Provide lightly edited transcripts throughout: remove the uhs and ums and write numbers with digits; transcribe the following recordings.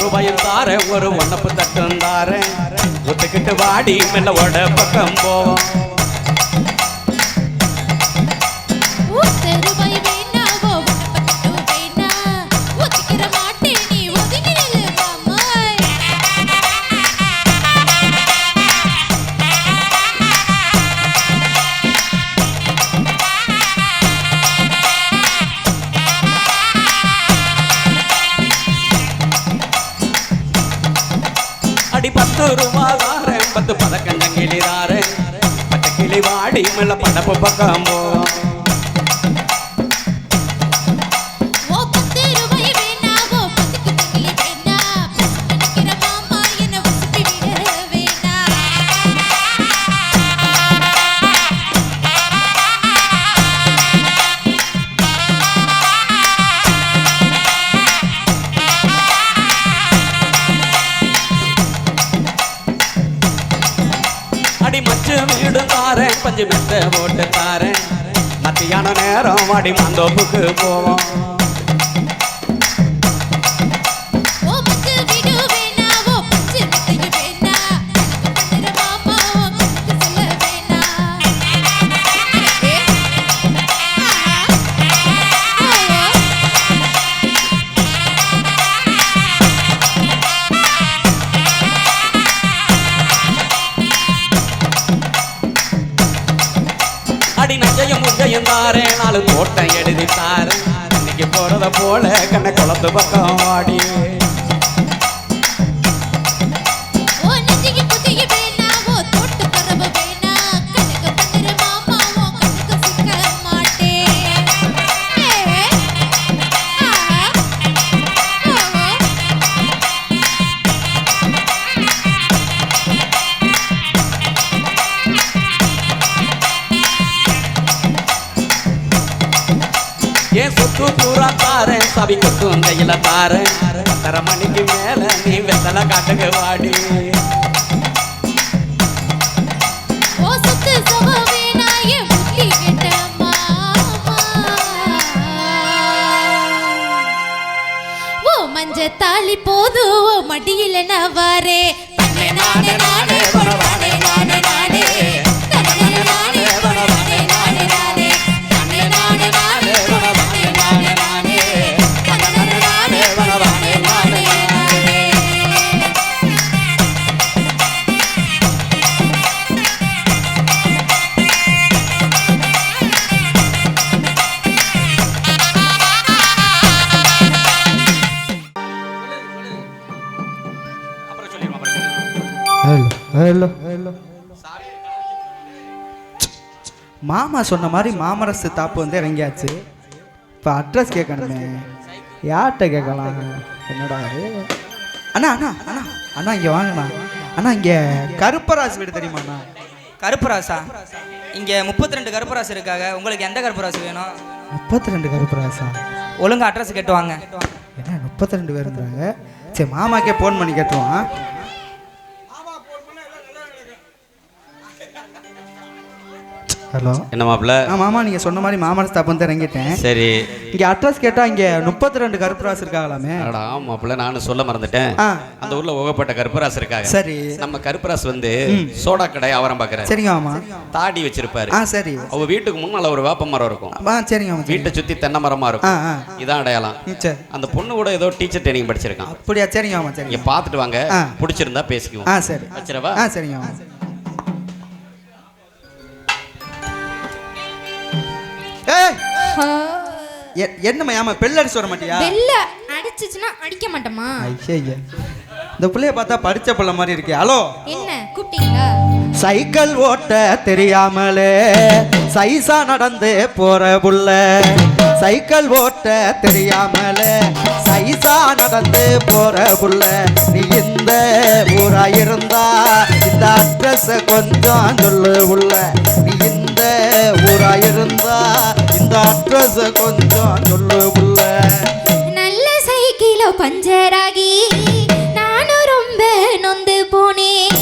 ரூபாயும் தாரேன் ஒரு ஒன்னப்பு தட்டும் தாரேன் ஒத்துக்கிட்டு வாடி மெல்லவோட பக்கம் போவோம் அடி 10 ரூபா தாரேன் 10 பதக்கஞ்சங்கிளி தாரேன் பச்சை கிளி வாடி மெல்ல படப்பு பக்கம் போவோம் அடி மச்சு வீடு தாரேன் பஞ்சு மெத்த போட்டு தாரேன் மத்தியான நேரம் வாடி மாந்தோப்புக்கு போவோம் அடி நஞ்சையும் முஞ்சையும் தாரேன் 4 தோட்டம் எழுதி தாரேன் இன்னைக்கு போறத போல கண்ணை குளத்து பக்கம் வாடி ஏன் சொத்து பூரா தாரேன் சவி கொத்தும் கையில தாரேன் 10:30 மணிக்கு மேல நீ வெத்தலை காட்டுக்கு வாடி மஞ்ச தாலி போது மடியில நவாரே ஹலோ ஹலோ மாமா சொன்ன மாதிரி மாமரசு தாப்பு வந்து இறங்கியாச்சு. இப்போ அட்ரஸ் கேட்கணுமே, யார்கிட்ட கேட்கலாம்? என்னடா அண்ணா அண்ணா அண்ணா அண்ணா இங்கே வாங்கண்ணா. அண்ணா இங்கே கருப்பராசு வீடு தெரியுமாண்ணா? கருப்பராசா? இங்கே 32 கருப்பராசு இருக்காங்க. உங்களுக்கு எந்த கருப்பராசு வேணும்? 32 கருப்பராசா? ஒழுங்கா அட்ரஸ் கேட்டுவாங்க. என்ன 32 பேர் இருந்தாங்க? சரி மாமாக்கே ஃபோன் பண்ணி கேட்டுவான். ஹலோ, என்ன மாப்பிள்ள? மாமா நீங்கள் சொன்ன மாதிரி மாமரசு தாப்பு வந்து இறங்கிட்டேன். சரி, இங்கே அட்ரஸ் கேட்டால் இங்கே 32 கருப்பராசு இருக்காங்களாமே. மாப்பிள்ள நானும் சொல்ல மறந்துட்டேன். அந்த ஊர்ல ஓகப்பட்ட கருப்பராசு இருக்காங்க. சரி, நம்ம கருப்பராசு வந்து சோடா கடை அவரம் பார்க்குறேன். சரிங்க மாமா. தாடி வச்சிருப்பாரு. சரி. அவங்க வீட்டுக்கு முன்னால ஒரு வேப்ப மரம் இருக்கும். சரிங்க மாமா. வீட்டை சுத்தி தென்னை மரமா இருக்கும். இதான் அடையாளம். அந்த பொண்ணு கூட ஏதோ டீச்சர் ட்ரைனிங் படிச்சிருக்கான். அப்படியா? சரிங்க மாமா. சரி, இங்க பாத்துட்டு வாங்க, பிடிச்சிருந்தா பேசிக்குவோம். சரி வச்சிரவா? சரிங்க மாமா. என்னம்மா ஏமா பெல் அடிச்சு வர மாட்டியா? பெல்ல அடிச்சுச்சுனா அடிக்க மாட்டமா? ஐயா, இந்த புள்ளைய பார்த்தா படிச்ச புள்ள மாதிரி இருக்கே. ஹலோ, என்ன கூப்பிட்டீங்களா? சைக்கிள் ஓட்ட தெரியாமலே சைசா நடந்து போற புள்ள, சைக்கிள் ஓட்ட தெரியாமலே சைசா நடந்து போற புள்ள, நீ இந்த ஊரா இருந்தா இந்த அட்ரஸ் கொஞ்சம் சொல்லு உள்ள, நீ இந்த ஊரா இருந்தா இந்த அட்ரஸ் கொஞ்சம் சொல்லு உள்ள. நல்ல சைக்கிளோ பஞ்சராகி நானும் ரொம்ப நொந்து போனேன்,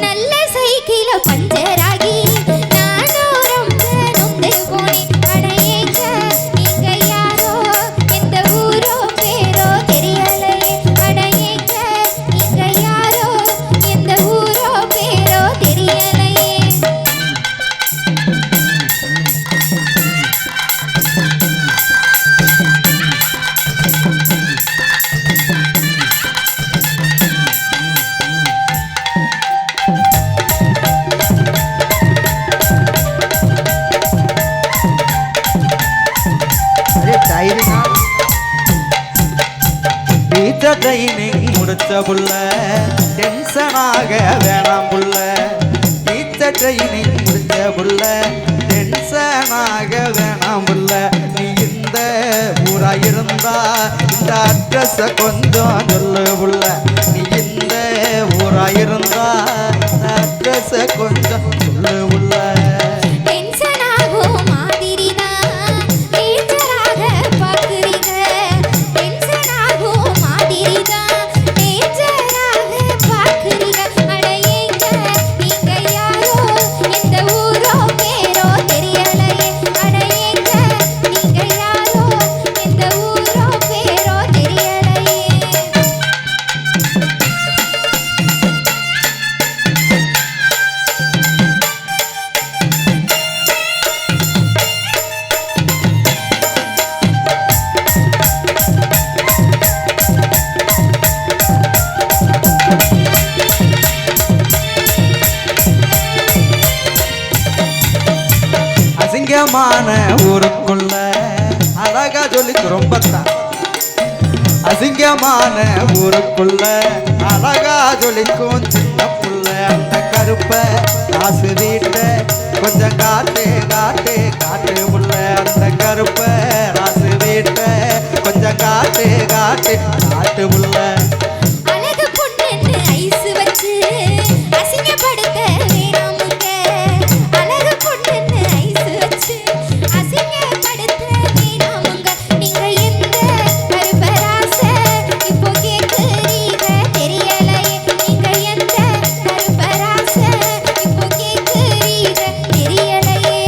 நல்ல சைக்கிளோ பஞ்சராகி நானும் ரொம்ப நொந்து போனேன். அடையேங்க நீங்க யாரோ எந்த ஊரோ பேரோ தெரியலையே, அடையேங்க ட்ரைனிங் முடிச்ச புள்ள டென்ஷனாக வேணாம் புள்ள டீச்சர் ட்ரைனிங் முடிச்ச புள்ள டென்ஷனாக வேணாம் புள்ள நீ இந்த ஊரா இருந்தா இந்த அட்ரஸ கொஞ்சம் சொல்லு புள்ள நீ இந்த ஊரா இருந்தா இந்த அட்ரஸ கொஞ்சம் சொல்லு புள்ள டென்ஷன் ஆகும் மாதிரிதான் டீச்சராக பார்க்குறீங்க டென்ஷன் ஆகும் மாதிரிதான் டீச்சராக பார்க்குறீங்க அட ஏங்க நீங்க யாரோ எந்த ஊரோ பேரோ தெரியலையே அட ஏங்க நீங்க யாரோ எந்த ஊரோ பேரோ தெரியலையே அசிங்கமான ஊருக்குள்ள அழகா சொல்லிக்கு ரொம்ப தான் அசிங்கமான ஊருக்குள்ள அழகா ஜொலிக்கும் சின்ன புள்ள அந்த கருப்ப காசு வீட்ட கொஞ்சம் காட்டு காட்டு காட்டு புள்ள அந்த கருப்ப காசு வீட்ட கொஞ்சம் காட்டு காட்டு காட்டு புள்ள அழகு பொண்ணுன்னு ஐஸ் வச்சு அசிங்கப்படுத்த வேணாமுங்க அழகு பொண்ணுன்னு ஐஸ் வச்சு அசிங்கப்படுத்த வேணாமுங்க நீங்க எந்த கருப்பராச இப்போ கேக்குறீங்க தெரியலையே நீங்க எந்த கருப்பராச இப்போ கேக்குறீங்க தெரியலையே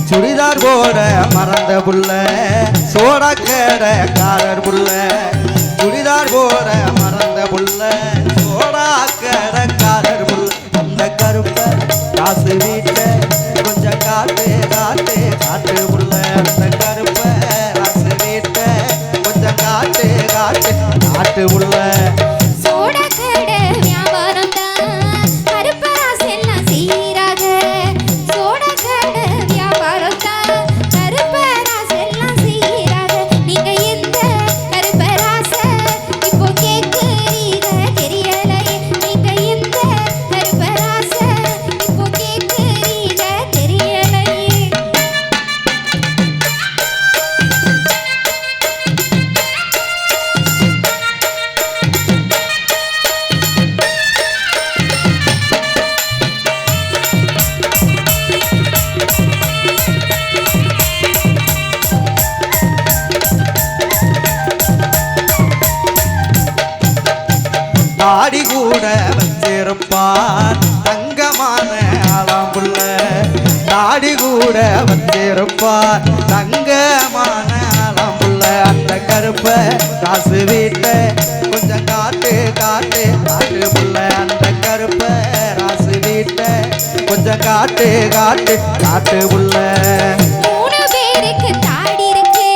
சுடிதார் போட மறந்த புள்ள சோடா கேட காரர் புள்ள சுடிதார் போட மறந்த புள்ள சோடா கேட காரர் புள்ள அந்த கருப்ப காசு வீட்ட கொஞ்சம் காட்டு காட்டு காட்டு புள்ள அந்த கருப்ப காசு வீட்ட கொஞ்சம் காட்டு காட்டு காட்டு புள்ள சோடா கடை வியாபாரம் தான் கருப்பராசு எல்லாம் செய்யறாங்க சோடா கடை வியாபாரம் தான் கருப்பராசு எல்லாம் செய்யறாங்க நீங்க எந்த கருப்பராச இப்போ கேக்குறீங்க தெரியலையே நீங்க எந்த கருப்பராச இப்போ கேக்குறீங்க தெரியலையே தாடி கூட வச்சிருப்பான் தங்கமான ஆளாம்புள்ள தாடி கூட வச்சிருப்பான் தங்கமான ஆளாம்புள்ள அந்த கருப்ப காசு வீட்ட கொஞ்சம் காட்டு காட்டு காட்டு புள்ள அந்த கருப்ப காசு வீட்ட கொஞ்சம் காட்டு காட்டு காட்டு புள்ள மூணு பேருக்கு தாடி இருக்கு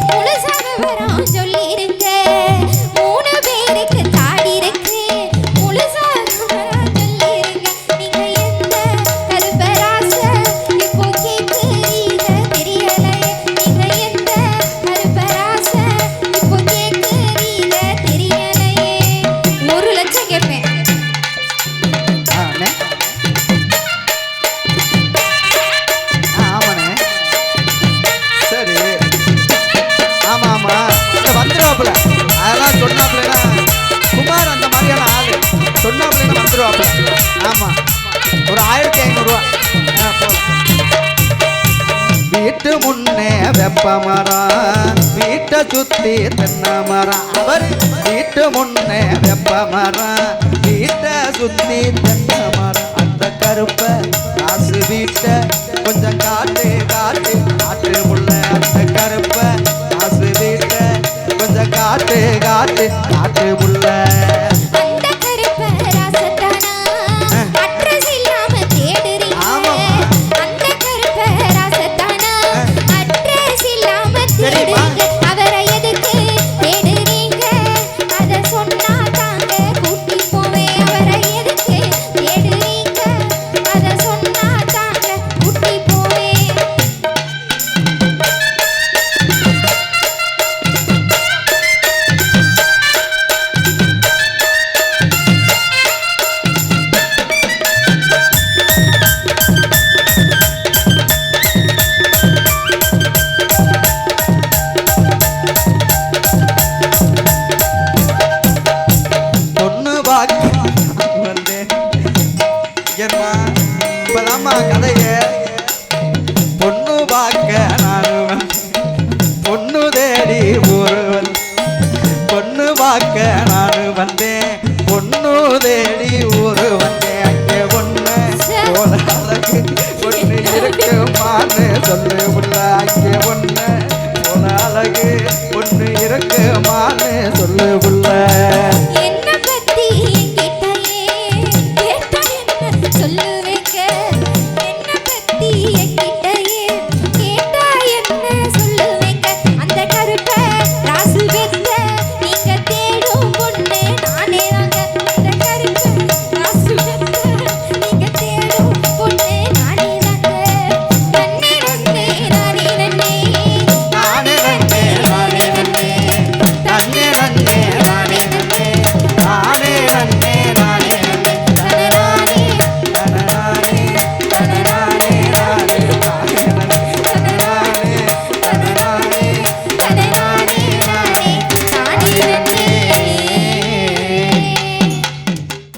முழுசாக வரோம் சொல்லிருங்க மூணு பேருக்கு தாடி இருக்கு முழுசாக வரோம் சொல்லிருங்க நீங்க எந்த கருப்பராச இப்போ கேக்குறீங்க தெரியலையே நீங்க எந்த கருப்பராச இப்போ கேக்குறீங்க தெரியலையே 1 லட்சம் கேட்பேன் அண்ணே. ஆமாண்ணே சரி ஆமா ஆமா இந்த வந்துருவாப்புல அதெல்லாம் சொன்னாப்புலன்னா குமார் அந்த மாதிரியான ஆளு சொன்னாப்புலன்னா வந்துருவாப்புல ஆமா ஒரு 1500 ரூபா வீட்டு முன்னே வெப்ப மரம் வீட்டை சுத்தி தென்னை மரம் அவர் வீட்டு முன்னே வெப்ப மரம் வீட்டை சுத்தி தென்னை மரம் அந்த கருப்ப காசு வீட்டை கொஞ்சம் காட்டு காட்டு காட்டு முள்ள அந்த கருப்ப காசு வீட்டை கொஞ்சம் காட்டு காட்டு காட்டு முள்ள அந்த கருப்பராசத்தானா அட்ரஸ் இல்லாம தேடுறீங்க ஆமாம்மா. அந்த சொல்லு புள்ள